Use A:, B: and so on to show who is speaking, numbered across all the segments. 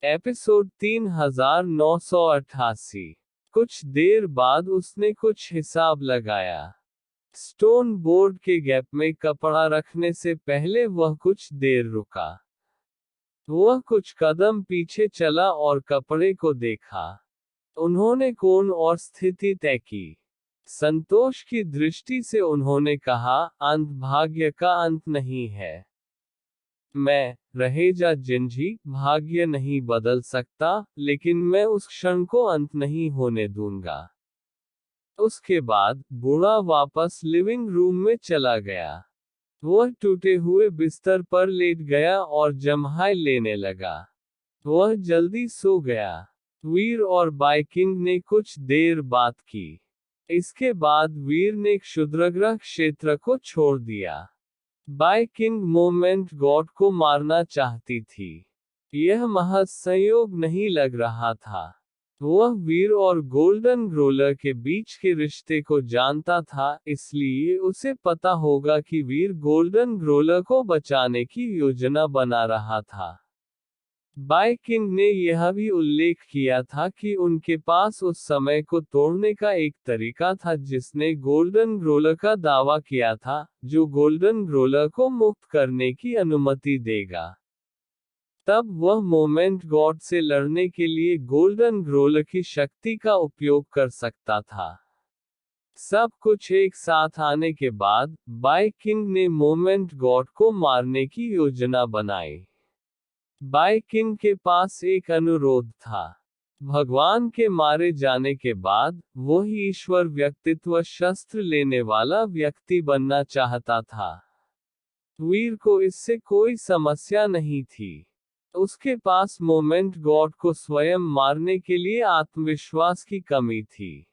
A: Episode 3988। कुछ देर बाद उसने कुछ हिसाब लगाया। स्टोन बोर्ड के गैप में कपड़ा रखने से पहले वह कुछ देर रुका। वह कुछ कदम पीछे चला और कपड़े को देखा। उन्होंने कोण और स्थिति तय की। संतोष की दृष्टि से उन्होंने कहा, अंत भाग्य का अंत नहीं है। मैं, रहेजा जिंजी, भाग्य नहीं बदल सकता, लेकिन मैं उस क्षण को अंत नहीं होने दूंगा। उसके बाद बूढ़ा वापस लिविंग रूम में चला गया। वह टूटे हुए बिस्तर पर लेट गया और जम्हाई लेने लगा। वह जल्दी सो गया। वीर और बाइकिंग ने कुछ देर बात की। इसके बाद वीर ने क्षुद्रग्रह क्षेत्र को छोड़ दिया। बाइकिंग मोमेंट गॉड को मारना चाहती थी। यह महज संयोग नहीं लग रहा था। वह वीर और गोल्डन ग्रोलर के बीच के रिश्ते को जानता था, इसलिए उसे पता होगा कि वीर गोल्डन ग्रोलर को बचाने की योजना बना रहा था। बाइकिंग ने यह भी उल्लेख किया था कि उनके पास उस समय को तोड़ने का एक तरीका था जिसने गोल्डन ग्रोलर का दावा किया था, जो गोल्डन ग्रोलर को मुक्त करने की अनुमति देगा। तब वह मोमेंट गॉड से लड़ने के लिए गोल्डन ग्रोलर की शक्ति का उपयोग कर सकता था। सब कुछ एक साथ आने के बाद बाइकिंग ने मोमेंट गॉड को मारने की योजना बनाई। बाइकिंग के पास एक अनुरोध था। भगवान के मारे जाने के बाद वह ईश्वर व्यक्तित्व शस्त्र लेने वाला व्यक्ति बनना चाहता था। वीर को इससे कोई समस्या नहीं थी। उसके पास मोमेंट गॉड को स्वयं मारने के लिए आत्मविश्वास की कमी थी।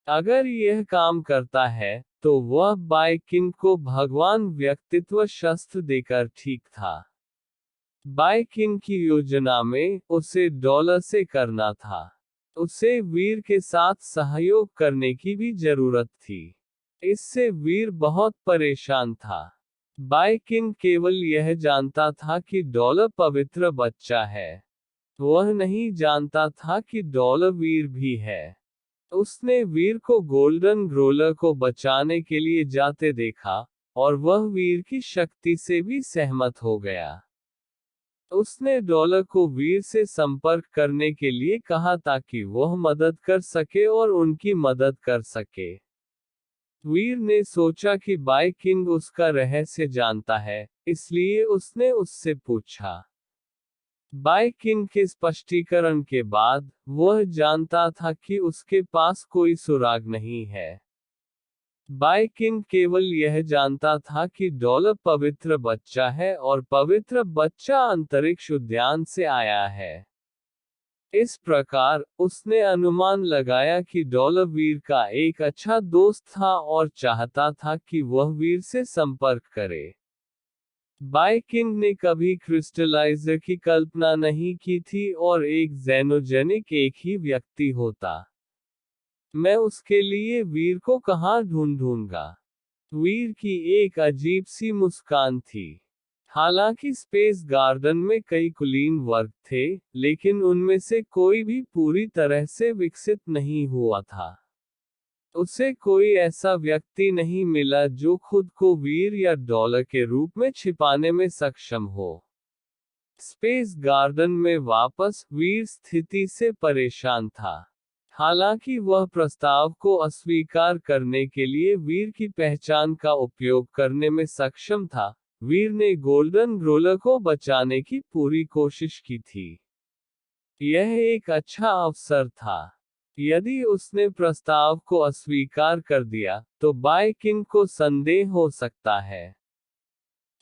A: अगर यह काम करता है, तो वह बाइकिंग को भगवान व्यक्तित्व शस्त्र देकर ठीक था। बाइकिंग की योजना में उसे डॉलर से करना था। उसे वीर के साथ सहयोग करने की भी जरूरत थी। इससे वीर बहुत परेशान था। बाइकिंग केवल यह जानता था कि डॉलर पवित्र बच्चा है। वह नहीं जानता था कि डॉलर वीर भी है। उसने वीर को गोल्डन ग्रोलर को बचाने के लिए जाते देखा, और वह वीर की शक्ति से भी सहमत हो गया। उसने डॉलर को वीर से संपर्क करने के लिए कहा ताकि वह मदद कर सके और उनकी मदद कर सके। वीर ने सोचा कि बाइकिंग उसका रहस्य जानता है, इसलिए उसने उससे पूछा। बाइकिंग के स्पष्टीकरण के बाद वह जानता था कि उसके पास कोई सुराग नहीं है। बाइकिंग केवल यह जानता था कि डॉलर पवित्र बच्चा है और पवित्र बच्चा अंतरिक्ष उद्यान से आया है। इस प्रकार उसने अनुमान लगाया कि डॉलर वीर का एक अच्छा दोस्त था और चाहता था कि वह वीर से संपर्क करे। बाइकिंग ने कभी क्रिस्टलाइजर की कल्पना नहीं की थी और एक ज़ेनोजेनिक एक ही व्यक्ति होता। मैं उसके लिए वीर को कहाँ ढूंढूंगा? वीर की एक अजीब सी मुस्कान थी। हालांकि स्पेस गार्डन में कई कुलीन वर्ग थे, लेकिन उनमें से कोई भी पूरी तरह से विकसित नहीं हुआ था। उसे कोई ऐसा व्यक्ति नहीं मिला जो खुद को वीर या डॉलर के रूप में छिपाने में सक्षम हो। स्पेस गार्डन में वापस वीर स्थिति से परेशान था। हालांकि वह प्रस्ताव को अस्वीकार करने के लिए वीर की पहचान का उपयोग करने में सक्षम था। वीर ने गोल्डन ग्रोलर को बचाने की पूरी कोशिश की थी। यह एक अच्छा अवसर था। यदि उसने प्रस्ताव को अस्वीकार कर दिया, तो बाइकिंग को संदेह हो सकता है।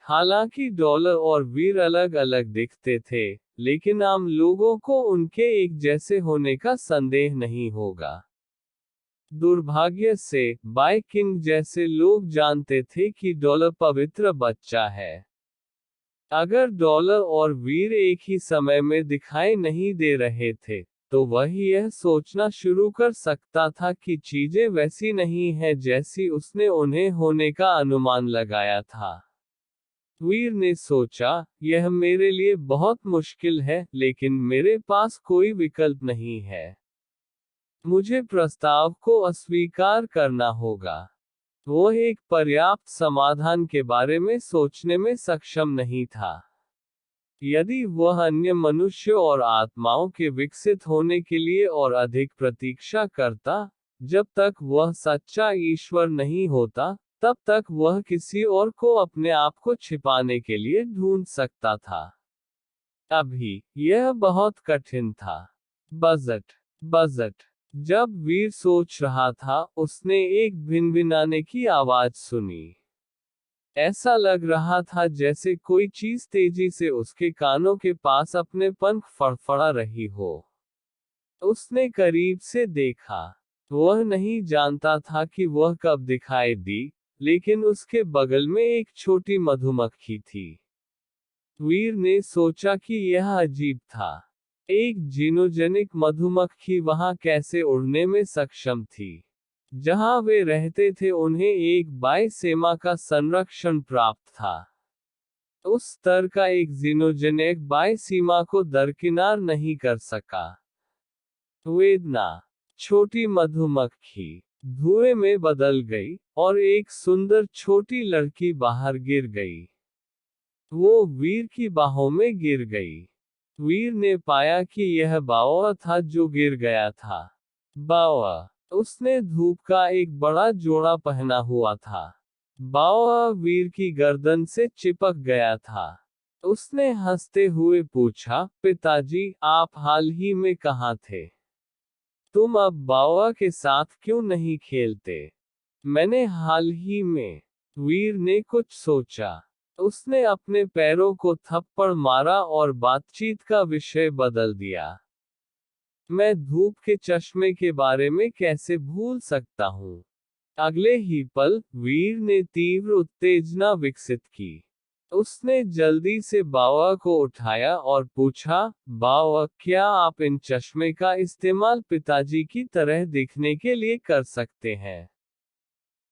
A: हालांकि डॉलर और वीर अलग अलग दिखते थे, लेकिन आम लोगों को उनके एक जैसे होने का संदेह नहीं होगा। दुर्भाग्य से, बाइकिंग जैसे लोग जानते थे कि डॉलर पवित्र बच्चा है। अगर डॉलर और वीर एक ही समय में दिखाई नहीं दे रहे थे, तो वह यह सोचना शुरू कर सकता था कि चीजें वैसी नहीं हैं जैसी उसने उन्हें होने का अनुमान लगाया था। वीर ने सोचा, यह मेरे लिए बहुत मुश्किल है, लेकिन मेरे पास कोई विकल्प नहीं है। मुझे प्रस्ताव को अस्वीकार करना होगा। वो एक पर्याप्त समाधान के बारे में सोचने में सक्षम नहीं था। यदि वह अन्य मनुष्यों और आत्माओं के विकसित होने के लिए और अधिक प्रतीक्षा करता, जब तक वह सच्चा ईश्वर नहीं होता, तब तक वह किसी और को अपने आप को छिपाने के लिए ढूंढ सकता था। अभी यह बहुत कठिन था। बजट बजट जब वीर सोच रहा था, उसने एक भिनभिनाने की आवाज सुनी। ऐसा लग रहा था जैसे कोई चीज तेजी से उसके कानों के पास अपने पंख फड़फड़ा रही हो। उसने करीब से देखा। वह नहीं जानता था कि वह कब दिखाई दी, लेकिन उसके बगल में एक छोटी मधुमक्खी थी। वीर ने सोचा कि यह अजीब था। एक जीनोजेनिक मधुमक्खी वहां कैसे उड़ने में सक्षम थी? जहां वे रहते थे उन्हें एक बायसेमा का संरक्षण प्राप्त था। उस स्तर का एक जीनोजेनिक बायसीमा को दरकिनार नहीं कर सका। वेदना। छोटी मधुमक्खी धुएं में बदल गई, और एक सुंदर छोटी लड़की बाहर गिर गई। वो वीर की बाहों में गिर गई। वीर ने पाया कि यह बावा था जो गिर गया था। बावा। उसने धूप का एक बड़ा जोड़ा पहना हुआ था। बावा वीर की गर्दन से चिपक गया था। उसने हंसते हुए पूछा, पिताजी, आप हाल ही में कहाँ थे? तुम अब बावा के साथ क्यों नहीं खेलते? मैंने हाल ही में। वीर ने कुछ सोचा। उसने अपने पैरों को थप्पड़ मारा और बातचीत का विषय बदल दिया। मैं धूप के चश्मे के बारे में कैसे भूल सकता हूँ? अगले ही पल, वीर ने तीव्र उत्तेजना विकसित की। उसने जल्दी से बावा को उठाया और पूछा, बावा, क्या आप इन चश्मे का इस्तेमाल पिताजी की तरह दिखने के लिए कर सकते हैं?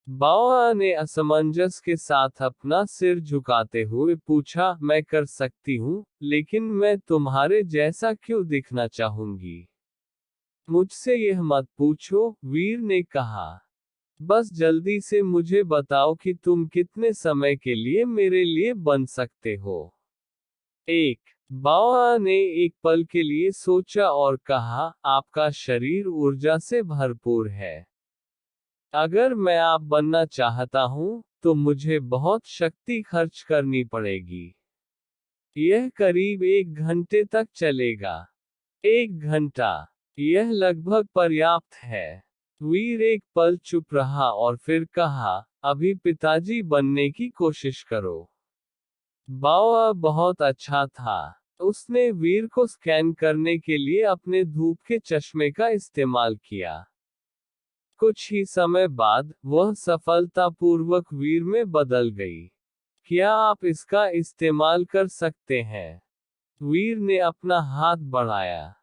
A: बावा ने असमंजस के साथ अपना सिर झुकाते हुए पूछा, मैं कर सकती हूँ, लेकिन मैं तुम्हारे जैसा क्यों दिखना चाहूंगी? मुझसे यह मत पूछो, वीर ने कहा। बस जल्दी से मुझे बताओ कि तुम कितने समय के लिए मेरे लिए बन सकते हो। एक। बावा ने एक पल के लिए सोचा और कहा, आपका शरीर ऊर्जा से भरपूर है। अगर मैं आप बनना चाहता हूं, तो मुझे बहुत शक्ति खर्च करनी पड़ेगी। यह करीब 1 घंटे तक चलेगा। 1 घंटा। यह लगभग पर्याप्त है। वीर एक पल चुप रहा और फिर कहा, अभी पिताजी बनने की कोशिश करो। बावा बहुत अच्छा था। उसने वीर को स्कैन करने के लिए अपने धूप के चश्मे का इस्तेमाल किया। कुछ ही समय बाद, वह सफलतापूर्वक वीर में बदल गई। क्या आप इसका इस्तेमाल कर सकते हैं? वीर ने अपना हाथ बढ़ाया।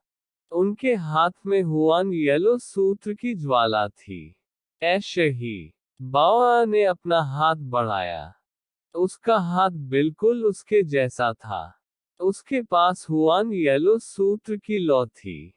A: उनके हाथ में हुआन येलो सूत्र की ज्वाला थी। ऐसे ही। बावा ने अपना हाथ बढ़ाया। उसका हाथ बिल्कुल उसके जैसा था। उसके पास हुआन येलो सूत्र की लौ थी।